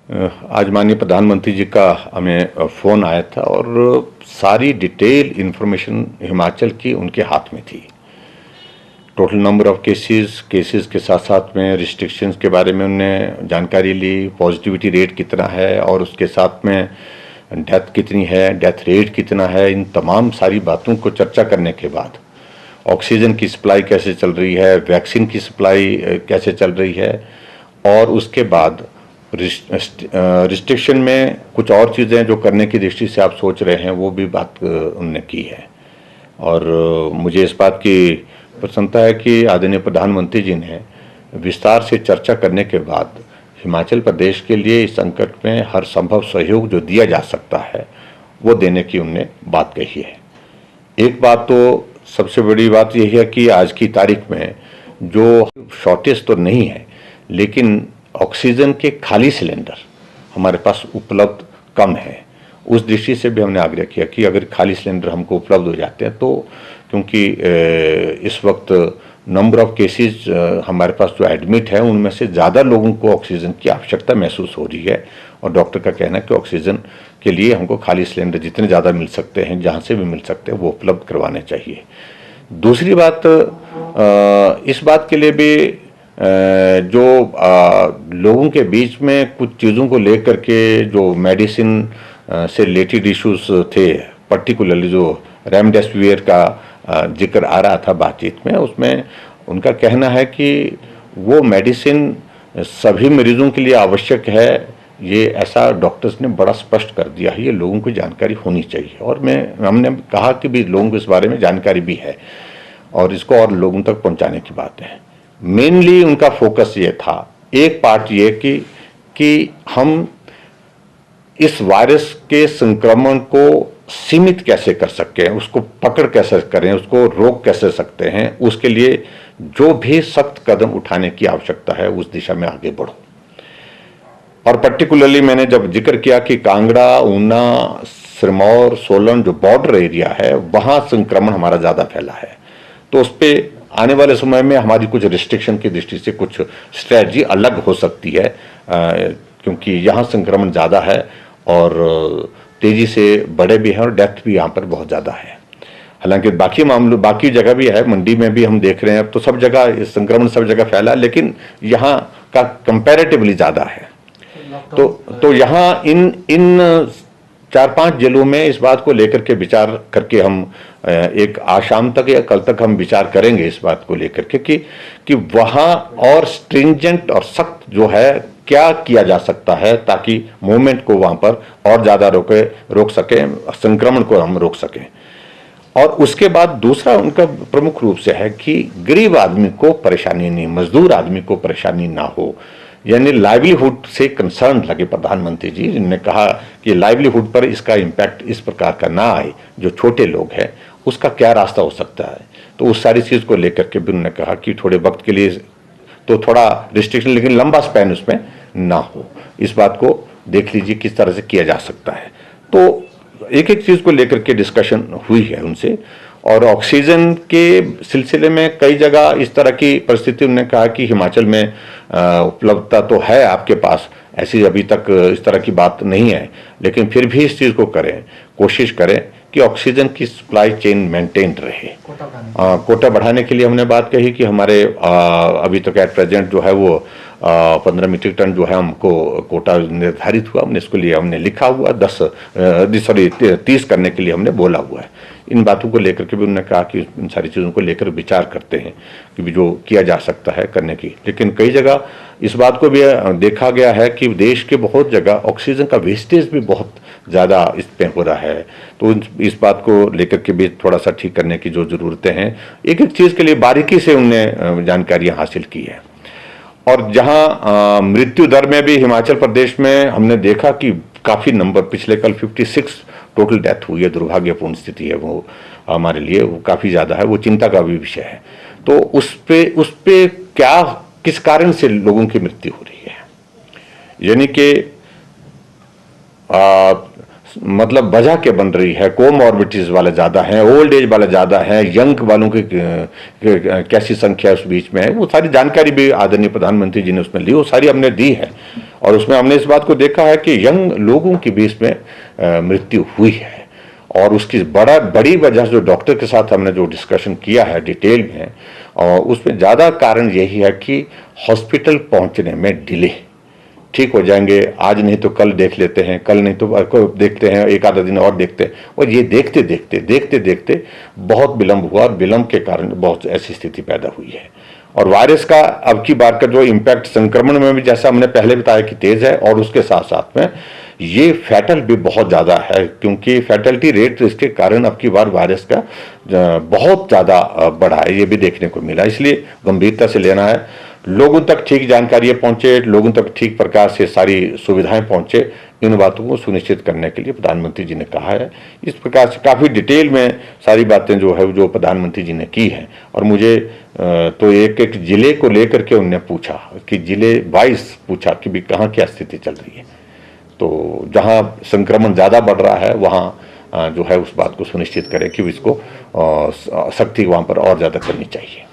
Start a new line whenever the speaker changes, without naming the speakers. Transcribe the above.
आज माननीय प्रधानमंत्री जी का हमें फ़ोन आया था और सारी डिटेल इन्फॉर्मेशन हिमाचल की उनके हाथ में थी। टोटल नंबर ऑफ केसेस के साथ साथ में रिस्ट्रिक्शंस के बारे में उन्होंने जानकारी ली, पॉजिटिविटी रेट कितना है और उसके साथ में डेथ कितनी है, डेथ रेट कितना है। इन तमाम सारी बातों को चर्चा करने के बाद ऑक्सीजन की सप्लाई कैसे चल रही है, वैक्सीन की सप्लाई कैसे चल रही है और उसके बाद रिस्ट्रिक्शन में कुछ और चीज़ें जो करने की दृष्टि से आप सोच रहे हैं वो भी बात उन्होंने की है। और मुझे इस बात की प्रसन्नता है कि आदरणीय प्रधानमंत्री जी ने विस्तार से चर्चा करने के बाद हिमाचल प्रदेश के लिए इस संकट में हर संभव सहयोग जो दिया जा सकता है वो देने की उन्होंने बात कही है। एक बात तो सबसे बड़ी बात यही है कि आज की तारीख में जो शॉर्टेज तो नहीं है लेकिन ऑक्सीजन के खाली सिलेंडर हमारे पास उपलब्ध कम है। उस दृष्टि से भी हमने आग्रह किया कि अगर खाली सिलेंडर हमको उपलब्ध हो जाते हैं तो क्योंकि इस वक्त नंबर ऑफ केसेस हमारे पास जो एडमिट है उनमें से ज़्यादा लोगों को ऑक्सीजन की आवश्यकता महसूस हो रही है और डॉक्टर का कहना है कि ऑक्सीजन के लिए हमको खाली सिलेंडर जितने ज़्यादा मिल सकते हैं, जहाँ से भी मिल सकते हैं, वो उपलब्ध करवाने चाहिए। दूसरी बात, इस बात के लिए भी जो लोगों के बीच में कुछ चीज़ों को लेकर के जो मेडिसिन से रिलेटेड इश्यूज थे, पर्टिकुलरली जो रेमडेसिविर का जिक्र आ रहा था बातचीत में, उसमें उनका कहना है कि वो मेडिसिन सभी मरीजों के लिए आवश्यक है। ये ऐसा डॉक्टर्स ने बड़ा स्पष्ट कर दिया है, ये लोगों को जानकारी होनी चाहिए। और हमने कहा कि भी लोगों को इस बारे में जानकारी भी है और इसको और लोगों तक पहुंचाने की बात है। मेनली उनका फोकस ये था, एक पार्ट ये कि हम इस वायरस के संक्रमण को सीमित कैसे कर सकें, उसको पकड़ कैसे करें, उसको रोक कैसे सकते हैं, उसके लिए जो भी सख्त कदम उठाने की आवश्यकता है उस दिशा में आगे बढ़ो। और पर्टिकुलरली मैंने जब जिक्र किया कि कांगड़ा, ऊना, सिरमौर, सोलन जो बॉर्डर एरिया है वहां संक्रमण हमारा ज्यादा फैला है, तो उस पर आने वाले समय में हमारी कुछ रिस्ट्रिक्शन की दृष्टि से कुछ स्ट्रैटेजी अलग हो सकती है, क्योंकि यहाँ संक्रमण ज़्यादा है और तेज़ी से बढ़े भी हैं और डेथ भी यहाँ पर बहुत ज़्यादा है। हालांकि बाकी जगह भी है, मंडी में भी हम देख रहे हैं, अब तो सब जगह संक्रमण सब जगह फैला, लेकिन यहाँ का कंपैरेटिवली ज़्यादा है। तो यहाँ इन 4-5 जिलों में इस बात को लेकर के विचार करके हम एक आज शाम तक या कल तक हम विचार करेंगे इस बात को लेकर के कि वहाँ और स्ट्रिंजेंट और सख्त जो है क्या किया जा सकता है ताकि मूवमेंट को वहाँ पर और ज़्यादा रोक सकें, संक्रमण को हम रोक सकें। और उसके बाद दूसरा उनका प्रमुख रूप से है कि गरीब आदमी को परेशानी नहीं, मजदूर आदमी को परेशानी ना हो, यानी लाइवलीहुड से कंसर्न लगे प्रधानमंत्री जी। जिन्होंने कहा कि लाइवलीहुड पर इसका इम्पैक्ट इस प्रकार का ना आए, जो छोटे लोग हैं उसका क्या रास्ता हो सकता है, तो उस सारी चीज़ को लेकर के भी उन्होंने कहा कि थोड़े वक्त के लिए तो थोड़ा रिस्ट्रिक्शन, लेकिन लंबा स्पैन उसमें ना हो, इस बात को देख लीजिए किस तरह से किया जा सकता है। तो एक एक चीज़ को लेकर के डिस्कशन हुई है उनसे। और ऑक्सीजन के सिलसिले में कई जगह इस तरह की परिस्थिति उन्होंने कहा कि हिमाचल में उपलब्धता तो है आपके पास, ऐसी अभी तक इस तरह की बात नहीं है, लेकिन फिर भी इस चीज़ को करें, कोशिश करें कि ऑक्सीजन की सप्लाई चेन मेंटेन रहे। कोटा बढ़ाने के लिए हमने बात कही कि हमारे अभी तक एट प्रेजेंट जो है वो 15 मीट्रिक टन जो है हमको कोटा निर्धारित हुआ, हमने इसको लिए हमने लिखा हुआ 30 करने के लिए हमने बोला हुआ है। इन बातों को लेकर के भी उन्होंने कहा कि इन सारी चीज़ों को लेकर विचार करते हैं कि भी जो किया जा सकता है करने की। लेकिन कई जगह इस बात को भी देखा गया है कि देश के बहुत जगह ऑक्सीजन का वेस्टेज भी बहुत ज़्यादा इस पे हो रहा है, तो इस बात को लेकर के भी थोड़ा सा ठीक करने की जो ज़रूरतें हैं, एक एक चीज़ के लिए बारीकी से उनने जानकारियाँ हासिल की है। और जहाँ मृत्यु दर में भी हिमाचल प्रदेश में हमने देखा कि काफ़ी नंबर, पिछले कल 56 टोटल डेथ हुई है, दुर्भाग्यपूर्ण स्थिति है वो हमारे लिए, वो काफ़ी ज़्यादा है, वो चिंता का भी विषय है। तो उस पे क्या, किस कारण से लोगों की मृत्यु हो रही है, यानी कि मतलब वजह क्या बन रही है, कोमॉर्बिडिटीज वाले ज़्यादा हैं, ओल्ड एज वाले ज़्यादा हैं, यंग वालों की कैसी संख्या उस बीच में है, वो सारी जानकारी भी आदरणीय प्रधानमंत्री जी ने उसमें ली, वो सारी हमने दी है। और उसमें हमने इस बात को देखा है कि यंग लोगों की भी इसमें मृत्यु हुई है। और उसकी बड़ी वजह जो डॉक्टर के साथ हमने जो डिस्कशन किया है डिटेल में, और उसमें ज़्यादा कारण यही है कि हॉस्पिटल पहुंचने में डिले। ठीक हो जाएंगे, आज नहीं तो कल देख लेते हैं, कल नहीं तो देखते हैं, एक आधा दिन और देखते हैं, और ये देखते देखते बहुत विलंब हुआ, और विलंब के कारण बहुत ऐसी स्थिति पैदा हुई है। और वायरस का अब की बार का जो इम्पैक्ट संक्रमण में भी, जैसा हमने पहले बताया, कि तेज है, और उसके साथ साथ में ये फैटल भी बहुत ज़्यादा है, क्योंकि फैटलिटी रेट इसके कारण अब की बार वायरस का बहुत ज़्यादा बढ़ा है, ये भी देखने को मिला। इसलिए गंभीरता से लेना है, लोगों तक ठीक जानकारियाँ पहुँचे, लोगों तक ठीक प्रकार से सारी सुविधाएं पहुँचे, इन बातों को सुनिश्चित करने के लिए प्रधानमंत्री जी ने कहा है। इस प्रकार से काफ़ी डिटेल में सारी बातें जो है जो प्रधानमंत्री जी ने की हैं। और मुझे तो एक एक जिले को लेकर के उन्होंने पूछा कि जिले वाइज पूछा कि भी कहाँ क्या स्थिति चल रही है। तो जहाँ संक्रमण ज़्यादा बढ़ रहा है वहाँ जो है उस बात को सुनिश्चित करें कि इसको सख्ती वहाँ पर और ज़्यादा करनी चाहिए।